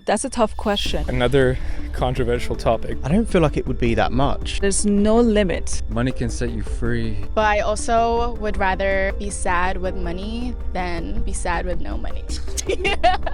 That's a tough question. Another controversial topic. I don't feel like it would be that much. There's no limit. Money can set you free. But I also would rather be sad with money than be sad with no money.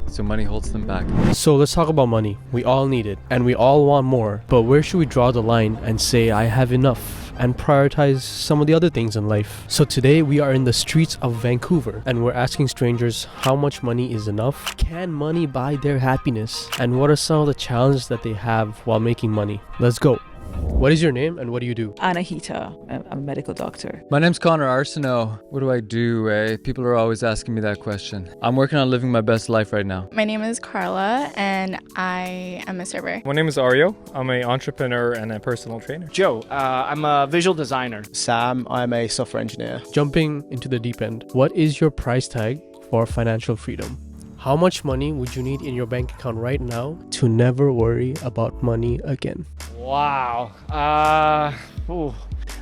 So money holds them back. So let's talk about money. We all need it and we all want more. But where should we draw the line and say I have enough and prioritize some of the other things in life? So today we are in the streets of Vancouver and we're asking strangers how much money is enough? Can money buy their happiness? And what are some of the challenges that they have while making money? Let's go. What is your name and what do you do? Anahita, I'm a medical doctor. My name's Connor Arsenault. What do I do, eh? People are always asking me that question. I'm working on living my best life right now. My name is Carla and I am a server. My name is Ario. I'm an entrepreneur and a personal trainer. Joe, I'm a visual designer. Sam, I'm a software engineer. Jumping into the deep end, what is your price tag for financial freedom? How much money would you need in your bank account right now to never worry about money again? Wow. I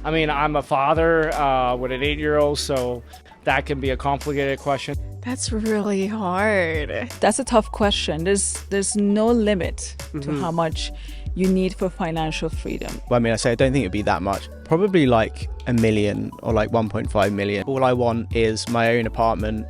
mean, I'm a father with an 8-year-old, so that can be a complicated question. That's really hard. That's a tough question. There's no limit to how much you need for financial freedom. Well, I mean, I don't think it'd be that much. Probably like $1 million or like 1.5 million. All I want is my own apartment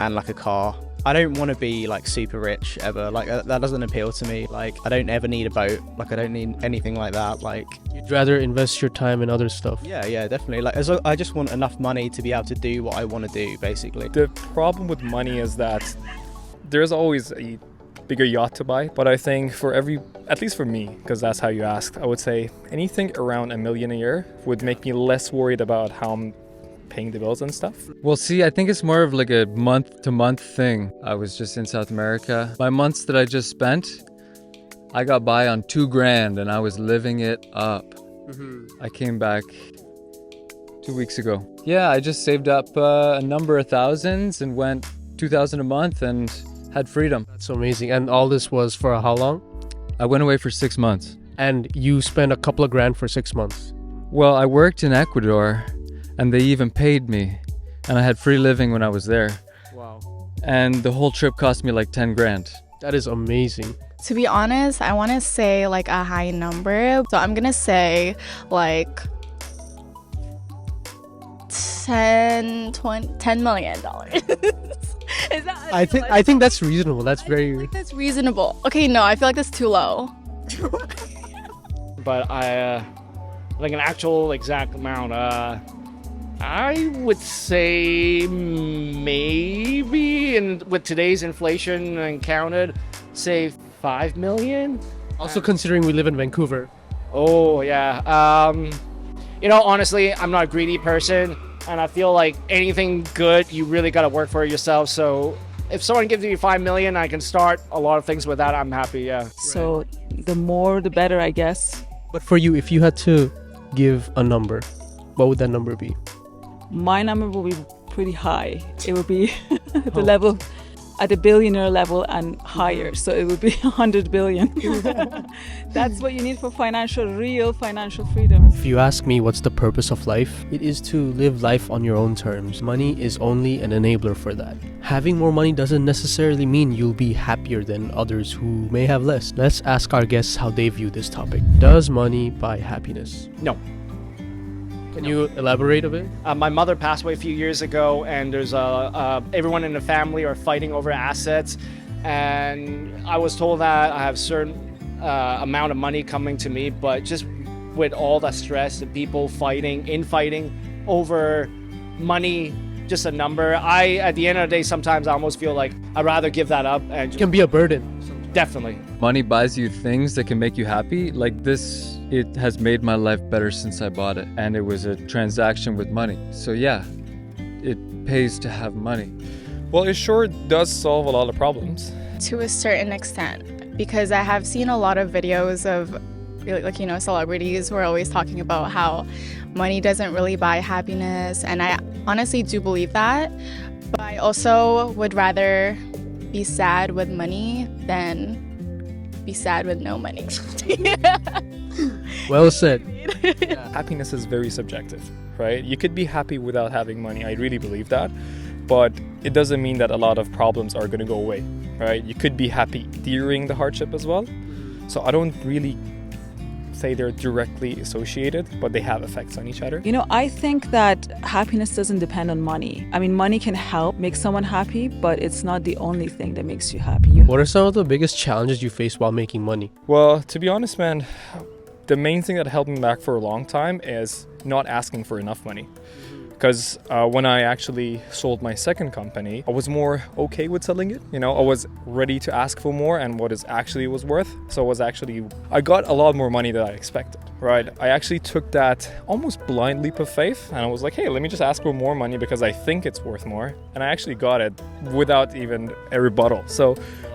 and like a car. I don't want to be like super rich ever. Like that doesn't appeal to me. Like I don't ever need a boat. Like I don't need anything like that. Like You'd rather invest your time in other stuff. yeah, definitely. Like I just want enough money to be able to do what I want to do, basically. The problem with money is that there's always a bigger yacht to buy. But I think at least for me, because that's how you asked, I would say anything around $1 million a year would make me less worried about how I'm paying the bills and stuff. Well, see, I think it's more of like a month-to-month thing. I was just in South America. My months that I just spent, I got by on $2,000 and I was living it up. I came back 2 weeks ago. Yeah, I just saved up a number of thousands and went $2,000 a month and had freedom. That's amazing. And all this was for how long? I went away for 6 months. And you spent a couple of grand for 6 months. Well, I worked in Ecuador and they even paid me. And I had free living when I was there. Wow. And the whole trip cost me like $10,000. That is amazing. To be honest, I want to say like a high number. So I'm going to say like $10 million. Is that I think that's reasonable. That's that's reasonable. Okay, no, I feel like that's too low. But I, like an actual exact amount, I would say maybe, and with today's inflation and counted, say 5 million. Also considering we live in Vancouver. Oh yeah. Honestly, I'm not a greedy person, and I feel like anything good, you really got to work for it yourself. So if someone gives me 5 million, I can start a lot of things with that. I'm happy. Yeah. So the more, the better, I guess. But for you, if you had to give a number, what would that number be? My number will be pretty high. It would be the level at the billionaire level and higher. So it would be 100 billion. That's what you need for real financial freedom. If you ask me what's the purpose of life, it is to live life on your own terms. Money is only an enabler for that. Having more money doesn't necessarily mean you'll be happier than others who may have less. Let's ask our guests how they view this topic. Does money buy happiness? No. Can you elaborate a bit? My mother passed away a few years ago, and there's everyone in the family are fighting over assets. And I was told that I have a certain amount of money coming to me, but just with all the stress and people fighting over money, just a number. At the end of the day, sometimes I almost feel like I'd rather give that up. And It can be a burden. Definitely. Money buys you things that can make you happy. Like this, it has made my life better since I bought it. And it was a transaction with money. So yeah, it pays to have money. Well, it sure does solve a lot of problems. To a certain extent, because I have seen a lot of videos of celebrities who are always talking about how money doesn't really buy happiness. And I honestly do believe that. But I also would rather be sad with money than be sad with no money. Well said. Happiness is very subjective, right? You could be happy without having money. I really believe that. But it doesn't mean that a lot of problems are going to go away, right? You could be happy during the hardship as well. So I don't really say they're directly associated, but they have effects on each other. You know, I think that happiness doesn't depend on money. I mean, money can help make someone happy, but it's not the only thing that makes you happy. What are some of the biggest challenges you face while making money? Well, to be honest, man, the main thing that held me back for a long time is not asking for enough money. Because when I actually sold my second company, I was more okay with selling it. You know, I was ready to ask for more and what it actually was worth. So I got a lot more money than I expected, right? I actually took that almost blind leap of faith and I was like, hey, let me just ask for more money because I think it's worth more. And I actually got it without even a rebuttal. So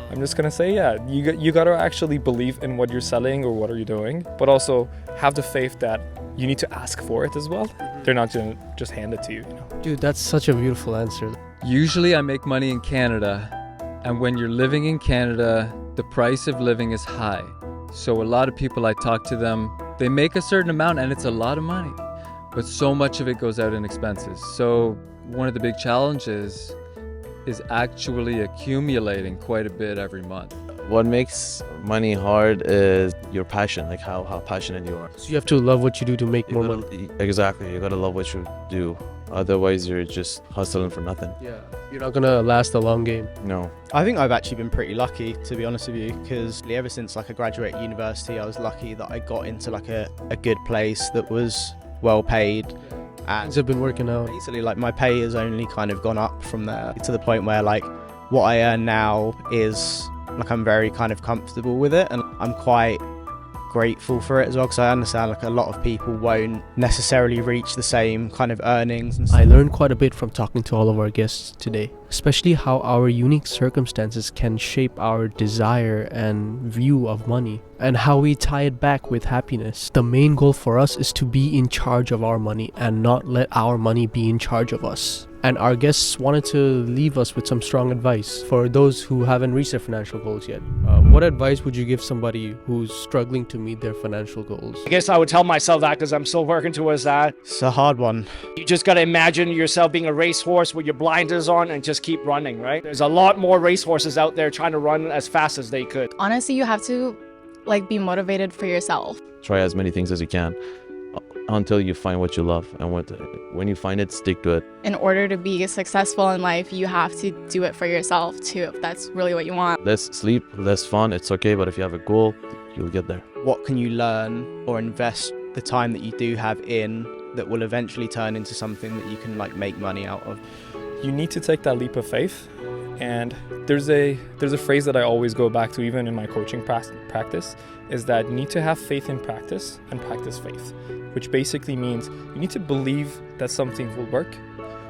I'm just gonna say, yeah, you gotta actually believe in what you're selling or what are you doing, but also have the faith that you need to ask for it as well. They're not gonna just hand it to you, you know? Dude, that's such a beautiful answer. Usually I make money in Canada, and when you're living in Canada, the price of living is high. So a lot of people, I talk to them, they make a certain amount and it's a lot of money, but so much of it goes out in expenses. So one of the big challenges is actually accumulating quite a bit every month. What makes money hard is your passion, like how passionate you are. So you have to love what you do to make more money. Exactly, you gotta love what you do. Otherwise, you're just hustling for nothing. Yeah, you're not gonna last a long game. No. I think I've actually been pretty lucky, to be honest with you, because ever since like I graduated university, I was lucky that I got into like a good place that was well paid. And Things have been working out. basically like my pay has only kind of gone up from there to the point where like what I earn now is like I'm very kind of comfortable with it, and I'm quite grateful for it as well, because I understand like a lot of people won't necessarily reach the same kind of earnings and stuff. I learned quite a bit from talking to all of our guests today, especially how our unique circumstances can shape our desire and view of money, and how we tie it back with happiness. The main goal for us is to be in charge of our money and not let our money be in charge of us. And our guests wanted to leave us with some strong advice for those who haven't reached their financial goals yet. What advice would you give somebody who's struggling to meet their financial goals? I guess I would tell myself that because I'm still working towards that. It's a hard one. You just got to imagine yourself being a racehorse with your blinders on and just keep running, right? There's a lot more racehorses out there trying to run as fast as they could. Honestly, you have to like be motivated for yourself. Try as many things as you can until you find what you love, and when you find it, stick to it. In order to be successful in life, you have to do it for yourself too, if that's really what you want. Less sleep, less fun, it's okay, but if you have a goal, you'll get there. What can you learn or invest the time that you do have in that will eventually turn into something that you can like make money out of? You need to take that leap of faith. And there's a phrase that I always go back to even in my coaching practice, is that you need to have faith in practice and practice faith, which basically means you need to believe that something will work,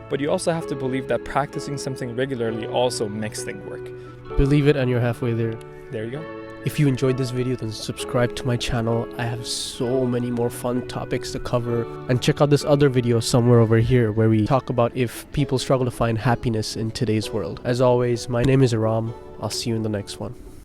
but you also have to believe that practicing something regularly also makes things work. Believe it and you're halfway there. There you go. If you enjoyed this video, then subscribe to my channel. I have so many more fun topics to cover. And check out this other video somewhere over here where we talk about if people struggle to find happiness in today's world. As always, my name is Aram. I'll see you in the next one.